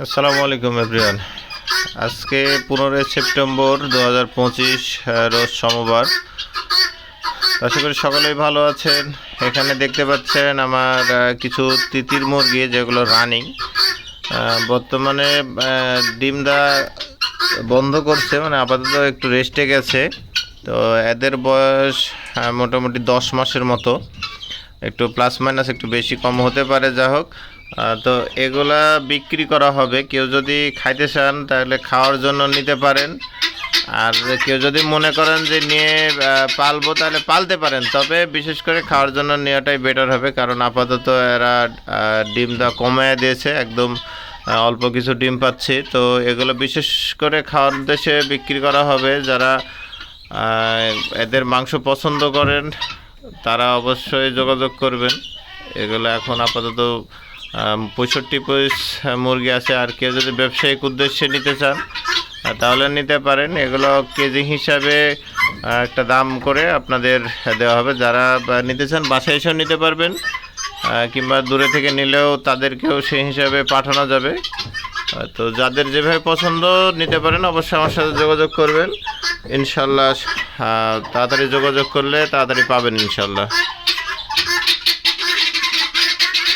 আসসালামু আলাইকুম এভরিওয়ান। আজকে 15 সেপ্টেম্বর 2025 রোজ সোমবার। আশা করি সকলেই ভালো আছেন। এখানে দেখতে পাচ্ছেন আমার কিছু তিতির মুরগি যেগুলো রানিং। বর্তমানে ডিম দেওয়া বন্ধ করছে, মানে আপাতত একটু রেস্টে গেছে। তো এদের বয়স মোটামুটি 10 মাসের মতো, একটু প্লাস মাইনাস একটু বেশি কম হতে পারে, যা হোক। তো এগুলা বিক্রি করা হবে। কেউ যদি খাইতে চান তাহলে খাওয়ার জন্য নিতে পারেন, আর কেউ যদি মনে করেন যে নিয়ে পালবো তাহলে পালতে পারেন। তবে বিশেষ করে খাওয়ার জন্য নেওয়াটাই বেটার হবে, কারণ আপাতত এরা ডিম দেওয়া কমায় দিয়েছে, একদম অল্প কিছু ডিম পাচ্ছি। তো এগুলো বিশেষ করে খাওয়ার উদ্দেশ্যে বিক্রি করা হবে। যারা এদের মাংস পছন্দ করেন তারা অবশ্যই যোগাযোগ করবেন। এগুলো এখন আপাতত 65 পিস মুরগি আছে। আর কেউ যদি ব্যবসায়িক উদ্দেশ্যে নিতে চান তাহলে নিতে পারেন। এগুলো কেজি হিসাবে একটা দাম করে আপনাদের দেওয়া হবে। যারা নিতে চান বাসায় এসেও নিতে পারবেন, কিংবা দূরে থেকে নিলেও তাদেরকেও সেই হিসাবে পাঠানো যাবে। তো যাদের যেভাবে পছন্দ নিতে পারেন, অবশ্যই আমার সাথে যোগাযোগ করবেন। ইনশাল্লাহ তাড়াতাড়ি যোগাযোগ করলে তাড়াতাড়ি পাবেন ইনশাল্লাহ।